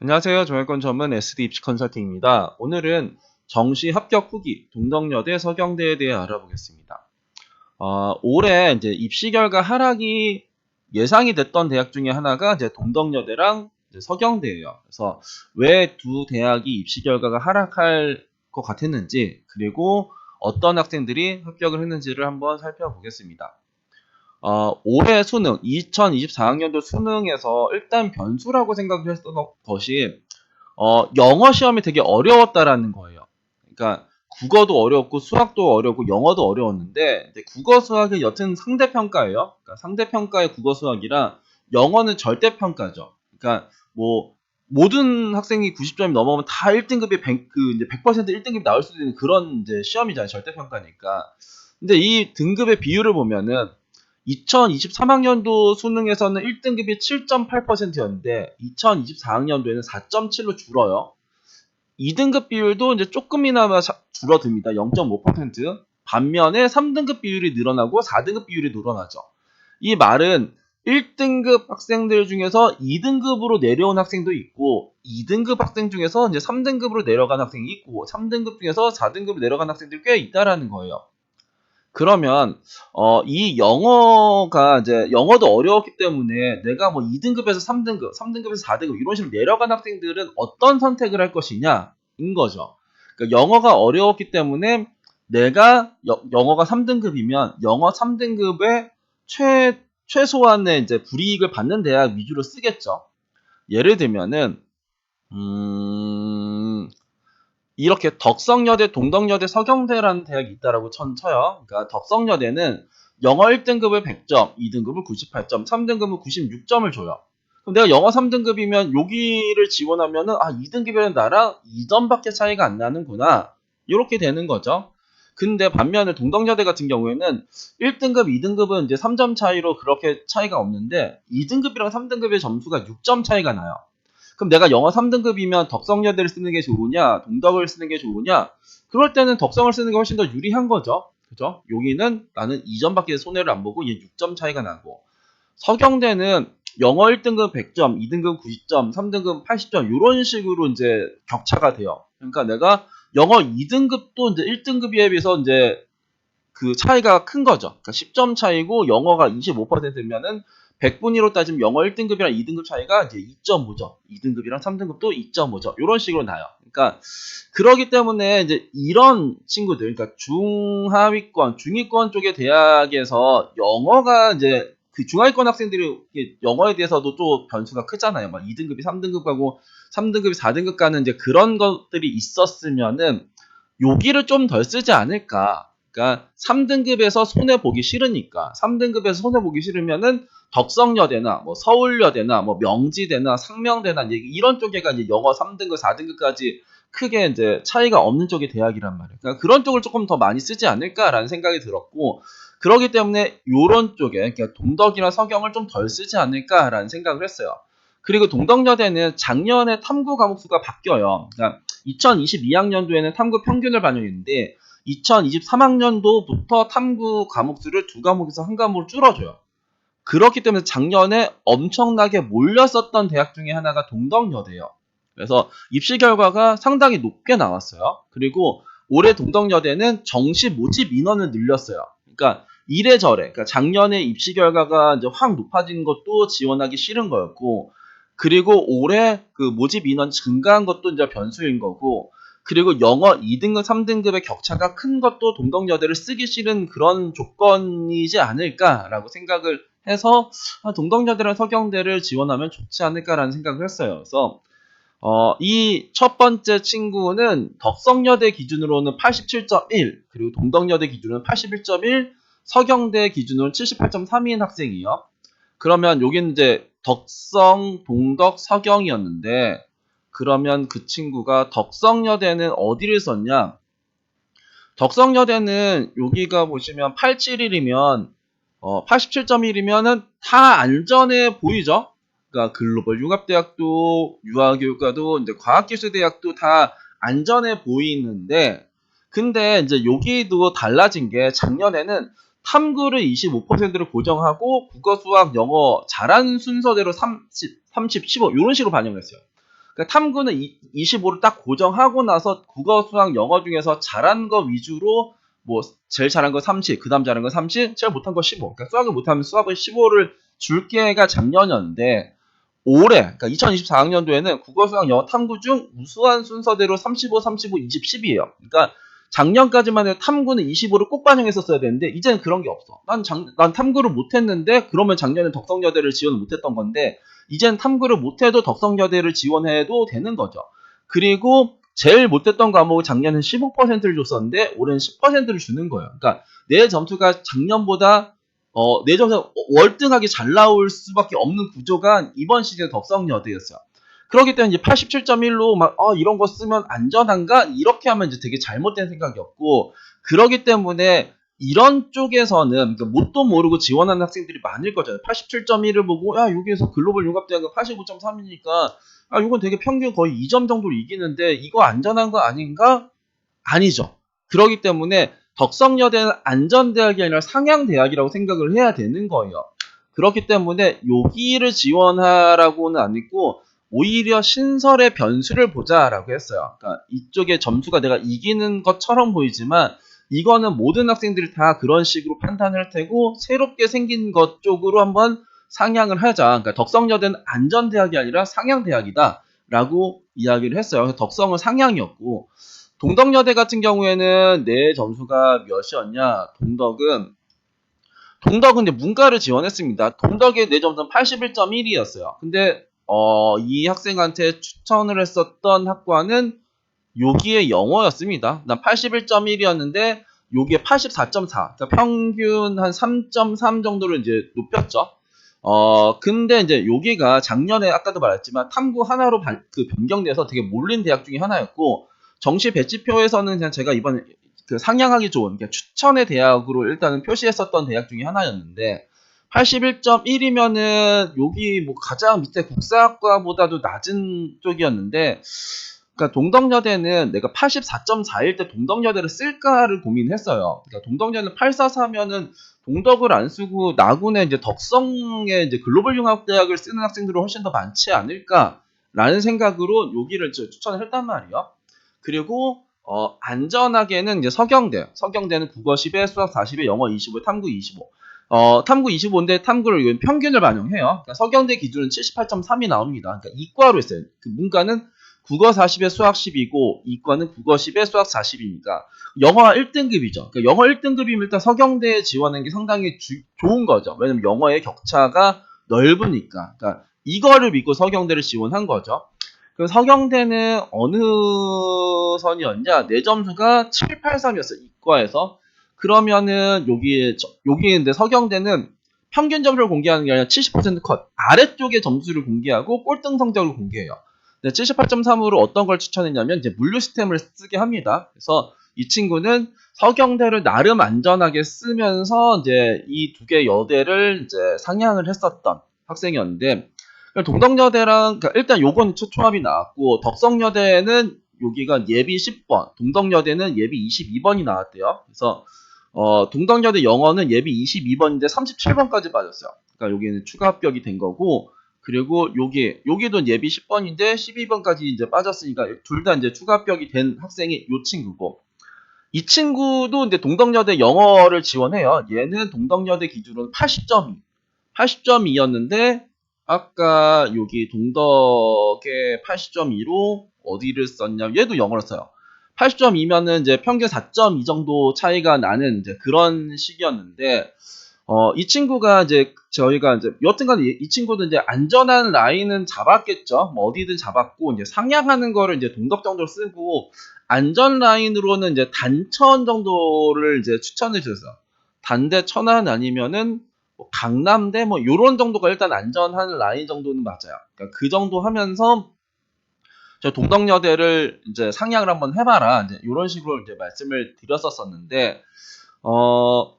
안녕하세요. 정외권 전문 SD 입시 컨설팅입니다. 오늘은 정시 합격 후기 동덕여대 서경대에 대해 알아보겠습니다. 올해 이제 입시 결과 하락이 예상이 됐던 대학 중에 하나가 이제 동덕여대랑 이제 서경대예요. 그래서 왜 두 대학이 입시 결과가 하락할 것 같았는지, 그리고 어떤 학생들이 합격을 했는지를 한번 살펴보겠습니다. 올해 수능, 2024학년도 수능에서 일단 변수라고 생각을 했던 것이 영어 시험이 되게 어려웠다라는 거예요. 그러니까 국어도 어려웠고 수학도 어려웠고 영어도 어려웠는데 이제 국어 수학이 여튼 상대평가예요. 그러니까 상대평가의 국어 수학이라 영어는 절대평가죠. 그러니까 뭐 모든 학생이 90점이 넘어오면 다 1등급이 100% 1등급이 나올 수도 있는 그런 이제 시험이잖아요. 절대평가니까. 근데 이 등급의 비율을 보면은 2023학년도 수능에서는 1등급이 7.8%였는데 2024학년도에는 4.7로 줄어요. 2등급 비율도 이제 조금이나마 줄어듭니다. 0.5%. 반면에 3등급 비율이 늘어나고 4등급 비율이 늘어나죠. 이 말은 1등급 학생들 중에서 2등급으로 내려온 학생도 있고 2등급 학생 중에서 이제 3등급으로 내려간 학생이 있고 3등급 중에서 4등급으로 내려간 학생들이 꽤 있다라는 거예요. 그러면 이 영어가 이제 영어도 어려웠기 때문에 내가 뭐 2등급에서 3등급, 3등급에서 4등급 이런 식으로 내려간 학생들은 어떤 선택을 할 것이냐인 거죠. 그러니까 영어가 어려웠기 때문에 내가 영어가 3등급이면 영어 3등급의 최소한의 이제 불이익을 받는 대학 위주로 쓰겠죠. 예를 들면은 이렇게 덕성여대, 동덕여대, 서경대라는 대학이 있다라고 쳐요. 그러니까 덕성여대는 영어 1등급을 100점, 2등급을 98점, 3등급은 96점을 줘요. 그럼 내가 영어 3등급이면 여기를 지원하면은 2등급이라는 나랑 2점밖에 차이가 안 나는구나. 이렇게 되는 거죠. 근데 반면에 동덕여대 같은 경우에는 1등급, 2등급은 이제 3점 차이로 그렇게 차이가 없는데 2등급이랑 3등급의 점수가 6점 차이가 나요. 그럼 내가 영어 3등급이면 덕성여대를 쓰는 게 좋으냐, 동덕을 쓰는 게 좋으냐? 그럴 때는 덕성을 쓰는 게 훨씬 더 유리한 거죠. 그죠? 여기는 나는 2점밖에 손해를 안 보고 얘 6점 차이가 나고. 서경대는 영어 1등급 100점, 2등급 90점, 3등급 80점 이런 식으로 이제 격차가 돼요. 그러니까 내가 영어 2등급도 이제 1등급에 비해서 이제 그 차이가 큰 거죠. 그러니까 10점 차이고 영어가 25%면은 100분위로 따지면 영어 1등급이랑 2등급 차이가 이제 2.5죠. 2등급이랑 3등급도 2.5죠. 이런 식으로 나요. 그러니까 그러기 때문에 이제 이런 친구들, 그러니까 중하위권, 중위권 쪽의 대학에서 영어가 이제 그 중하위권 학생들이 영어에 대해서도 또 변수가 크잖아요. 막 2등급이 3등급 가고 3등급이 4등급 가는 이제 그런 것들이 있었으면은 여기를 좀 덜 쓰지 않을까. 그러니까 3등급에서 손해보기 싫으니까 3등급에서 손해보기 싫으면은 덕성여대나 뭐 서울여대나 뭐 명지대나 상명대나 이런 쪽에가 이제 영어 3등급, 4등급까지 크게 이제 차이가 없는 쪽의 대학이란 말이에요. 그러니까 그런 쪽을 조금 더 많이 쓰지 않을까라는 생각이 들었고 그러기 때문에 이런 쪽에 그러니까 동덕이나 서경을 좀 덜 쓰지 않을까라는 생각을 했어요. 그리고 동덕여대는 작년에 탐구 과목 수가 바뀌어요. 그러니까 2022학년도에는 탐구 평균을 반영했는데 2023학년도부터 탐구 과목 수를 두 과목에서 한 과목으로 줄어줘요. 그렇기 때문에 작년에 엄청나게 몰렸었던 대학 중에 하나가 동덕여대예요. 그래서 입시 결과가 상당히 높게 나왔어요. 그리고 올해 동덕여대는 정시 모집 인원을 늘렸어요. 그러니까 이래저래, 그러니까 작년에 입시 결과가 이제 확 높아진 것도 지원하기 싫은 거였고, 그리고 올해 그 모집 인원 증가한 것도 이제 변수인 거고, 그리고 영어 2등급, 3등급의 격차가 큰 것도 동덕여대를 쓰기 싫은 그런 조건이지 않을까라고 생각을 해서 동덕여대랑 서경대를 지원하면 좋지 않을까라는 생각을 했어요. 그래서 이 첫 번째 친구는 덕성여대 기준으로는 87.1, 그리고 동덕여대 기준으로는 81.1, 서경대 기준으로는 78.3인 학생이에요. 그러면 여기는 이제 덕성, 동덕, 서경이었는데 그러면 그 친구가 덕성여대는 어디를 썼냐? 덕성여대는 여기가 보시면 871이면 87.1이면은 다 안전해 보이죠? 그러니까 글로벌 융합대학도, 유아교육과도, 이제 과학기술대학도 다 안전해 보이는데, 근데 이제 여기도 달라진 게 작년에는 탐구를 25%로 고정하고 국어, 수학, 영어 잘하는 순서대로 30, 15 이런 식으로 반영했어요. 그러니까 탐구는 25를 딱 고정하고 나서 국어, 수학, 영어 중에서 잘한 거 위주로 뭐 제일 잘한 거 30, 그다음 잘한 거 30, 제일 못한 거 15. 그러니까 수학을 못하면 수학을 15를 줄게가 작년이었는데 올해, 그러니까 2024학년도에는 국어, 수학, 영어, 탐구 중 우수한 순서대로 35, 35, 20, 10이에요. 그러니까 작년까지만 해도 탐구는 25를 꼭 반영했었어야 되는데 이제는 그런 게 없어. 난 탐구를 못했는데 그러면 작년에 덕성여대를 지원을 못했던 건데 이제는 탐구를 못해도 덕성여대를 지원해도 되는 거죠. 그리고 제일 못했던 과목을 작년에 15%를 줬었는데 올해는 10%를 주는 거예요. 그러니까 내 점수가 작년보다 내 점수가 월등하게 잘 나올 수밖에 없는 구조가 이번 시즌 덕성여대였어요. 그렇기 때문에 이제 87.1로 막 이런 거 쓰면 안전한가? 이렇게 하면 이제 되게 잘못된 생각이었고 그렇기 때문에 이런 쪽에서는 그러니까 뭣도 모르고 지원하는 학생들이 많을 거잖아요. 87.1을 보고 야 여기에서 글로벌 융합대학은 85.3이니까 이건 되게 평균 거의 2점 정도로 이기는데 이거 안전한 거 아닌가? 아니죠. 그렇기 때문에 덕성여대는 안전대학이 아니라 상향대학이라고 생각을 해야 되는 거예요. 그렇기 때문에 여기를 지원하라고는 안 했고 오히려 신설의 변수를 보자라고 했어요. 그러니까 이쪽에 점수가 내가 이기는 것처럼 보이지만 이거는 모든 학생들이 다 그런 식으로 판단을 할 테고 새롭게 생긴 것 쪽으로 한번 상향을 하자. 그러니까 덕성여대는 안전대학이 아니라 상향대학이다 라고 이야기를 했어요. 그래서 덕성은 상향이었고 동덕여대 같은 경우에는 내 점수가 몇이었냐? 동덕은 이제 문과를 지원했습니다. 동덕의 내 점수는 81.1이었어요. 근데 이 학생한테 추천을 했었던 학과는 여기에 영어였습니다. 난 81.1이었는데 여기에 84.4. 그러니까 평균 한 3.3 정도를 이제 높였죠. 근데 이제 여기가 작년에 아까도 말했지만 탐구 하나로 변경돼서 되게 몰린 대학 중에 하나였고 정시 배치표에서는 그냥 제가 이번에 그 상향하기 좋은 그러니까 추천의 대학으로 일단은 표시했었던 대학 중에 하나였는데 81.1이면은 여기 뭐 가장 밑에 국사학과보다도 낮은 쪽이었는데 그러니까 동덕여대는 내가 84.4일 때 동덕여대를 쓸까를 고민했어요. 그러니까 동덕여대는 844면은 동덕을 안 쓰고 나군에 이제 덕성에 이제 글로벌 융합대학을 쓰는 학생들이 훨씬 더 많지 않을까라는 생각으로 여기를 추천을 했단 말이에요. 그리고 안전하게는 이제 서경대는 국어 10에 수학 40에 영어 25에 탐구 25. 탐구 25인데 탐구를 평균을 반영해요. 그러니까 서경대 기준은 78.3이 나옵니다. 그러니까 이과로 했어요. 그 문과는 국어 40에 수학 10이고 이과는 국어 10에 수학 40이니까 영어가 1등급이죠. 그러니까 영어 1등급이면 일단 서경대에 지원하는 게 상당히 좋은 거죠. 왜냐면 영어의 격차가 넓으니까. 그러니까 이거를 믿고 서경대를 지원한 거죠. 그 서경대는 어느 선이었냐? 내 점수가 783이었어요. 이과에서. 그러면은 여기인데 서경대는 평균 점수를 공개하는 게 아니라 70% 컷. 아래쪽의 점수를 공개하고 꼴등 성적을 공개해요. 78.3으로 어떤 걸 추천했냐면 이제 물류 시스템을 쓰게 합니다. 그래서 이 친구는 서경대를 나름 안전하게 쓰면서 이제 이 두 개 여대를 이제 상향을 했었던 학생이었는데 동덕여대랑 그러니까 일단 요건 초합이 나왔고 덕성여대는 여기가 예비 10번, 동덕여대는 예비 22번이 나왔대요. 그래서 동덕여대 영어는 예비 22번인데 37번까지 빠졌어요. 그러니까 여기는 추가 합격이 된 거고 그리고 여기도 예비 10번인데 12번까지 이제 빠졌으니까 둘 다 이제 추가 합격이 된 학생이 요 친구고 이 친구도 이제 동덕여대 영어를 지원해요. 얘는 동덕여대 기준으로는 80.2였는데 아까 여기 동덕의 80.2로 어디를 썼냐? 얘도 영어를 써요. 80.2면은 이제 평균 4.2 정도 차이가 나는 이제 그런 식이었는데 이 친구가 이제 저희가 이제 여튼간 이 친구도 이제 안전한 라인은 잡았겠죠. 뭐 어디든 잡았고 이제 상향하는 거를 이제 동덕 정도로 쓰고 안전 라인으로는 이제 단천 정도를 이제 추천해 주셨어요. 단대 천안 아니면은 뭐 강남대 뭐 요런 정도가 일단 안전한 라인 정도는 맞아요. 그러니까 그 정도 하면서 저 동덕여대를 이제 상향을 한번 해봐라. 이제 요런 식으로 이제 말씀을 드렸었었는데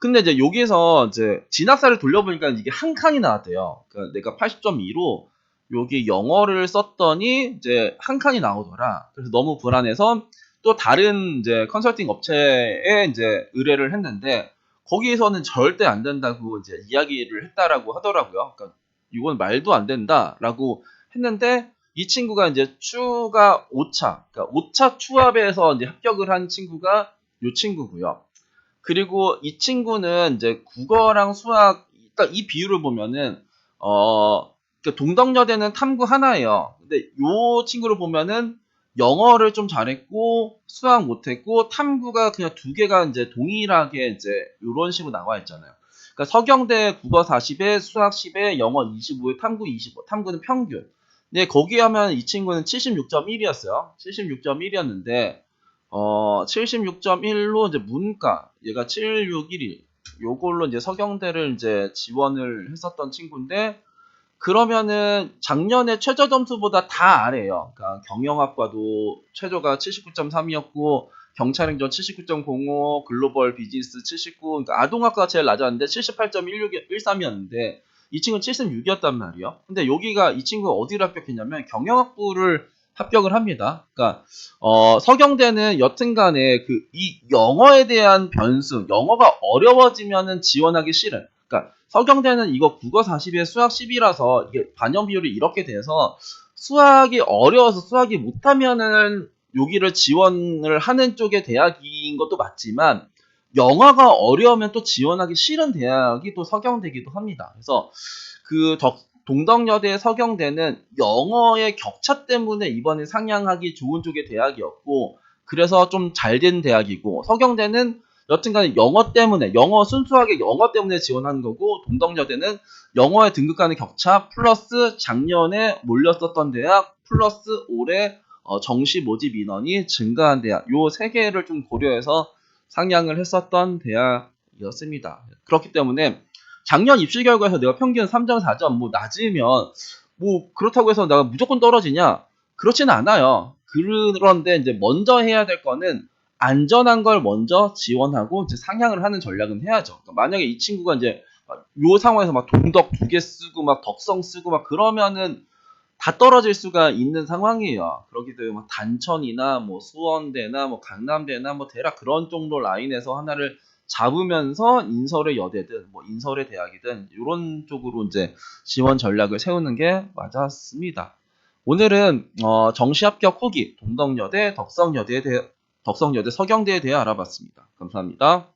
근데 이제 여기서 이제 진학사를 돌려보니까 이게 한 칸이 나왔대요. 그러니까 내가 80.2로 여기 영어를 썼더니 이제 한 칸이 나오더라. 그래서 너무 불안해서 또 다른 이제 컨설팅 업체에 이제 의뢰를 했는데 거기에서는 절대 안 된다고 이제 이야기를 했다라고 하더라고요. 그러니까 이건 말도 안 된다라고 했는데 이 친구가 이제 추가 5차, 그러니까 5차 추합에서 이제 합격을 한 친구가 이 친구고요. 그리고 이 친구는 이제 국어랑 수학, 딱 이 비율을 보면은, 그러니까 동덕여대는 탐구 하나예요. 근데 이 친구를 보면은 영어를 좀 잘했고, 수학 못했고, 탐구가 그냥 두 개가 이제 동일하게 이제 이런 식으로 나와 있잖아요. 그러니까 서경대 국어 40에 수학 10에 영어 25에 탐구 25. 탐구는 평균. 근데 거기 하면 이 친구는 76.1이었어요. 76.1이었는데 76.1로 이제 문과, 얘가 761이 요걸로 이제 서경대를 이제 지원을 했었던 친구인데, 그러면은 작년에 최저 점수보다 다 아래예요. 그러니까 경영학과도 최저가 79.3이었고, 경찰행정 79.05, 글로벌 비즈니스 79, 그러니까 아동학과가 제일 낮았는데 78.13이었는데 이 친구는 76이었단 말이에요. 근데 여기가 이 친구가 어디를 합격했냐면 경영학부를 합격을 합니다. 그러니까 서경대는 여튼간에 그 이 영어에 대한 변수, 영어가 어려워지면은 지원하기 싫은. 그러니까 서경대는 이거 국어 40에 수학 10이라서 이게 반영 비율이 이렇게 돼서 수학이 어려워서 수학이 못하면은 여기를 지원을 하는 쪽의 대학인 것도 맞지만 영어가 어려우면 또 지원하기 싫은 대학이 또 서경대기도 합니다. 그래서 그 동덕여대 서경대는 영어의 격차 때문에 이번에 상향하기 좋은 쪽의 대학이었고, 그래서 좀 잘 된 대학이고, 서경대는 여튼간에 영어 때문에, 영어 순수하게 영어 때문에 지원하는 거고, 동덕여대는 영어에 등극하는 격차 플러스 작년에 몰렸었던 대학 플러스 올해 정시 모집 인원이 증가한 대학, 요 세 개를 좀 고려해서 상향을 했었던 대학이었습니다. 그렇기 때문에 작년 입시 결과에서 내가 평균 3.4점 뭐 낮으면 뭐 그렇다고 해서 내가 무조건 떨어지냐? 그렇지는 않아요. 그런데 이제 먼저 해야 될 거는 안전한 걸 먼저 지원하고 이제 상향을 하는 전략은 해야죠. 그러니까 만약에 이 친구가 이제 요 상황에서 막 동덕 2개 쓰고 막 덕성 쓰고 막 그러면은 다 떨어질 수가 있는 상황이에요. 그렇기 때문에 뭐 단천이나 뭐 수원대나 뭐 강남대나 뭐 대략 그런 정도 라인에서 하나를 잡으면서 인서울의 여대든 뭐 인서울의 대학이든 이런 쪽으로 이제 지원 전략을 세우는 게 맞았습니다. 오늘은 정시 합격 후기 동덕여대, 덕성여대, 서경대에 대해 알아봤습니다. 감사합니다.